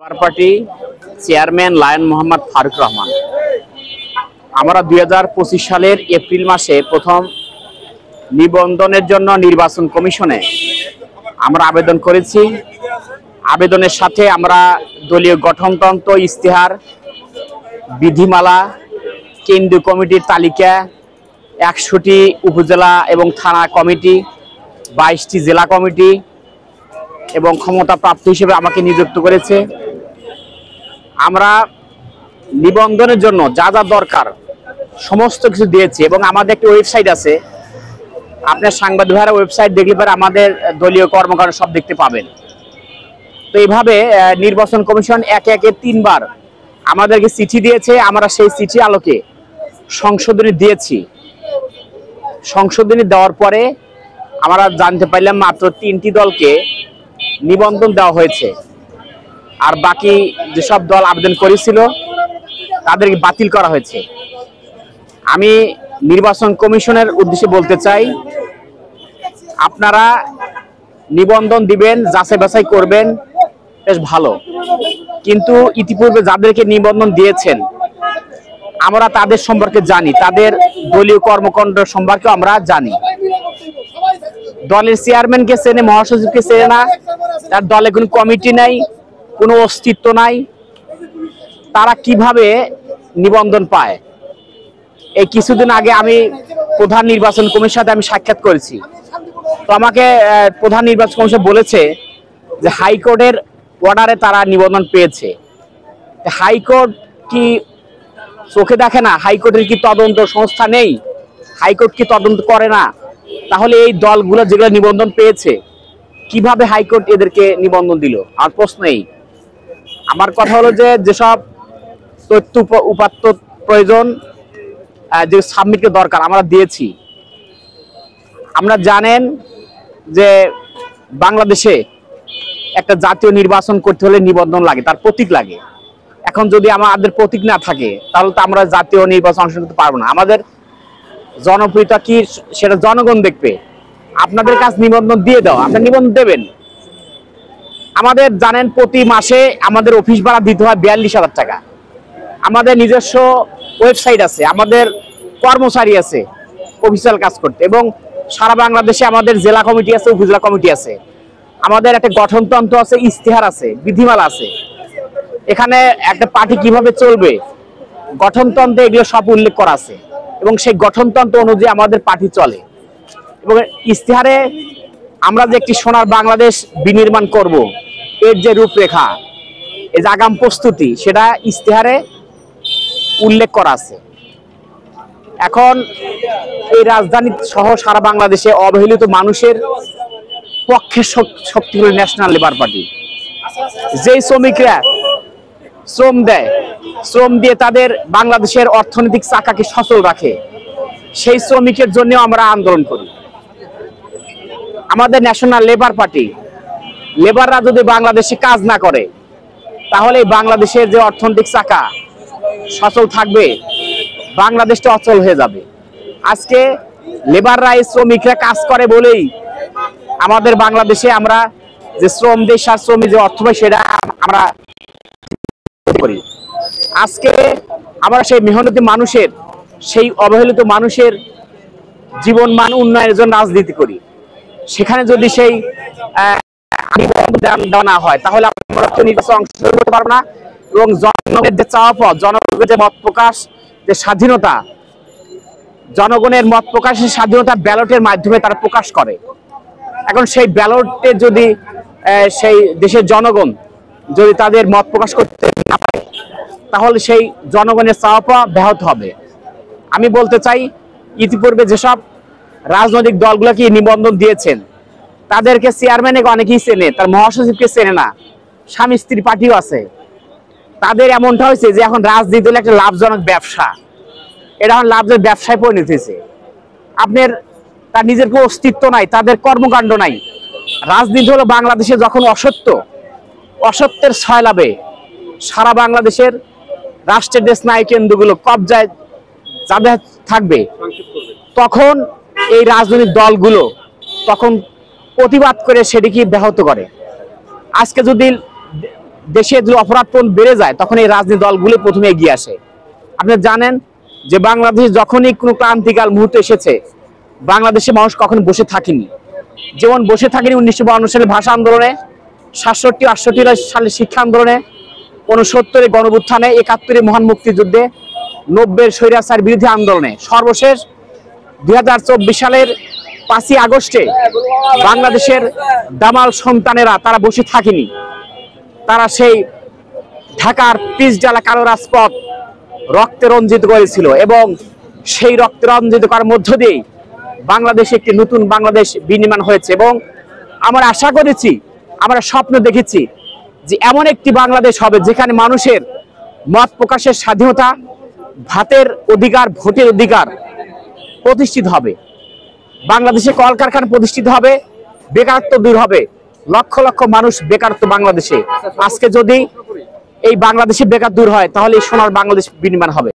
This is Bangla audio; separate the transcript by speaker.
Speaker 1: Labour Party chairman Lion Mohammad Faruk Rahman. আমরা 2025 সালের এপ্রিল মাসে প্রথম নিবন্ধনের জন্য নির্বাচন কমিশনে আমরা আবেদন করেছি। আবেদনের সাথে আমরা দলীয় গঠনতন্ত্র, ইস্তেহার, বিধিমালা, কেন্দ্রীয় কমিটির তালিকা, 100টি উপজেলা এবং থানা কমিটি, 22টি জেলা কমিটি এবং ক্ষমতাপ্রাপ্ত হিসেবে আমাকে নিযুক্ত করেছে। আমরা নিবন্ধনের জন্য যা যা দরকার সমস্ত কিছু দিয়েছি এবং আমাদের একটি ওয়েবসাইট আছে। আপনার সাংবাদিক ভাইরা ওয়েবসাইট দেখলে পরে আমাদের দলীয় কর্মকাণ্ড সব দেখতে পাবেন। তো এইভাবে নির্বাচন কমিশন একে একে 3 বার আমাদেরকে চিঠি দিয়েছে। আমরা সেই চিঠি আলোকে সংশোধনী দিয়েছি। সংশোধনী দেওয়ার পরে আমরা জানতে পারলাম মাত্র 3টি দলকে নিবন্ধন দেওয়া হয়েছে, আর বাকি যেসব দল আবেদন করেছিল তাদেরকে বাতিল করা হয়েছে। আমি নির্বাচন কমিশনের উদ্দেশ্যে বলতে চাই, আপনারা নিবন্ধন দিবেন, যাচাই বাছাই করবেন, বেশ ভালো, কিন্তু ইতিপূর্বে যাদেরকে নিবন্ধন দিয়েছেন আমরা তাদের সম্পর্কে জানি, তাদের দলীয় কর্মকাণ্ড সম্পর্কে আমরা জানি। দলের চেয়ারম্যানকে চেনে, মহাসচিবকে চেনে না, তার দলে কোনো কমিটি নাই, কোনো অস্তিত্ব নাই, তারা কিভাবে নিবন্ধন পায়? এই কিছুদিন আগে আমি প্রধান নির্বাচন কমিশনের সাথে আমি সাক্ষাৎ করেছি। তো আমাকে প্রধান নির্বাচন কমিশন বলেছে যে হাইকোর্টের অর্ডারে তারা নিবন্ধন পেয়েছে। হাইকোর্ট কি চোখে দেখে না? হাইকোর্টের কি তদন্ত সংস্থা নেই? হাইকোর্ট কি তদন্ত করে না? তাহলে এই দলগুলো যেগুলো নিবন্ধন পেয়েছে কিভাবে হাইকোর্ট এদেরকে নিবন্ধন দিল? আর প্রশ্ন এই, আমার কথা হলো যে যেসব তথ্য উপাত্ত প্রয়োজন, যে সাবমিটের দরকার আমরা দিয়েছি। আমরা জানেন যে বাংলাদেশে একটা জাতীয় নির্বাচন করতে হলে নিবন্ধন লাগে, তার প্রতীক লাগে। এখন যদি আমাদের প্রতীক না থাকে তাহলে তো আমরা জাতীয় নির্বাচন অংশ নিতে পারবো না। আমাদের জনপ্রিয়তা কি সেটা জনগণ দেখবে। আপনাদের কাছে নিবন্ধন দিয়ে দাও, আপনি নিবন্ধন দেবেন। আমাদের জানেন প্রতি মাসে আমাদের অফিস ভাড়া দিতে হয় 42,000 টাকা। আমাদের নিজস্ব ওয়েবসাইট আছে, আমাদের কর্মচারী আছে অফিসিয়াল কাজ করতে, এবং সারা বাংলাদেশে আমাদের জেলা কমিটি আছে, উপজেলা কমিটি আছে, আমাদের একটা গঠনতন্ত্র আছে, ইস্তেহার আছে, বিধিমালা আছে। এখানে একটা পার্টি কিভাবে চলবে গঠনতন্ত্রে এগুলো সব উল্লেখ করা আছে, এবং সেই গঠনতন্ত্র অনুযায়ী আমাদের পার্টি চলে। এবং ইস্তেহারে আমরা যে একটি সোনার বাংলাদেশ বিনির্মাণ করব, এর যে রূপরেখা, এই যে আগাম প্রস্তুতি, সেটা ইস্তেহারে উল্লেখ করা আছে। এখন এই রাজধানী সহ সারা বাংলাদেশে অবহেলিত মানুষের পক্ষে শক্তি হল ন্যাশনাল লেবার পার্টি। যেই শ্রমিকরা শ্রম দেয়, শ্রম দিয়ে তাদের বাংলাদেশের অর্থনৈতিক চাকাকে সচল রাখে, সেই শ্রমিকের জন্য আমরা আন্দোলন করি। আমাদের ন্যাশনাল লেবার পার্টি, লেবাররা যদি বাংলাদেশে কাজ না করে তাহলে বাংলাদেশের যে অর্থনৈতিক চাকা সচল থাকবে, বাংলাদেশটা অচল হয়ে যাবে। আজকে লেবাররা, এই শ্রমিকরা কাজ করে বলেই আমাদের বাংলাদেশে আমরা যে শ্রম দেই, শ্রমিক যে অর্থ পাই সেটা আমরা করি। আজকে আমরা সেই মেহনতি মানুষের, সেই অবহেলিত মানুষের জীবন মান উন্নয়নের জন্য রাজনীতি করি। সেখানে যদি সেই দেওয়া না হয় তাহলে আমরা নির্বাচনে অংশগ্রহণ করতে পারবো না। এবং জনগণের যে চাওয়া পাওয়া, জনগণের যে মত প্রকাশ, যে স্বাধীনতা, জনগণের মত প্রকাশের স্বাধীনতা ব্যালটের মাধ্যমে তারা প্রকাশ করে। এখন সেই ব্যালটে যদি সেই দেশের জনগণ যদি তাদের মত প্রকাশ করতে না পারে তাহলে সেই জনগণের চাওয়া পাওয়া ব্যাহত হবে। আমি বলতে চাই, ইতিপূর্বে যেসব রাজনৈতিক দলগুলোকে নিবন্ধন দিয়েছেন তাদেরকে চেয়ারম্যানকে অনেকেই চেনে, তার মহাসচিবকে চেনে না, স্বামী স্ত্রী পার্টিও আছে। তাদের এমনটা হয়েছে যে এখন রাজনীতি হলো একটা লাভজনক ব্যবসা, এটা এখন লাভজনক ব্যবসায় পরিণত হয়েছে। আপনার তার নিজের কোনো অস্তিত্ব নাই, তাদের কর্মকাণ্ড নাই। রাজনীতি হলো বাংলাদেশে যখন অসত্যের ছয়লাভে সারা বাংলাদেশের রাষ্ট্রের যে স্নায়ু কেন্দ্রগুলো কবজায় যাদের থাকবে, তখন এই রাজনৈতিক দলগুলো তখন প্রতিবাদ করে সেটিকে ব্যাহত করে। আজকে যদি দেশে যদি অপরাধপণ বেড়ে যায় তখন এই রাজনৈতিক দলগুলি প্রথমে এগিয়ে আসে। আপনি জানেন যে বাংলাদেশ যখনই কোনো ক্রান্তিকাল মুহূর্ত এসেছে, বাংলাদেশে মানুষ কখনো বসে থাকেনি। যেমন বসে থাকেনি 1952 সালে ভাষা আন্দোলনে, 67-68 সালে শিক্ষা আন্দোলনে, 69-এ গণঅভ্যুত্থানে, 71-এ মহান মুক্তিযুদ্ধে, 90-এর স্বৈরাচার বিরোধী আন্দোলনে, সর্বশেষ 2024 সালের 5ই আগস্টে বাংলাদেশের দামাল সন্তানেরা তারা বসে থাকেনি। তারা সেই ঢাকার পিচঢালা কালো রাজপথ রক্তে রঞ্জিত করেছিল এবং সেই রক্তে রঞ্জিত করার মধ্য দিয়ে বাংলাদেশে একটি নতুন বাংলাদেশ বিনির্মাণ হয়েছে। এবং আমরা আশা করেছি, আমরা স্বপ্ন দেখেছি যে এমন একটি বাংলাদেশ হবে যেখানে মানুষের মত প্রকাশের স্বাধীনতা, ভাতের অধিকার, ভোটের অধিকার প্রতিষ্ঠিত হবে। বাংলাদেশে কলকারখানা প্রতিষ্ঠিত হবে, বেকারত্ব দূর হবে, লক্ষ লক্ষ মানুষ বেকারত্ব বাংলাদেশে। আজকে যদি এই বাংলাদেশে বেকার দূর হয় তাহলে সোনার বাংলাদেশ বিনির্মাণ হবে।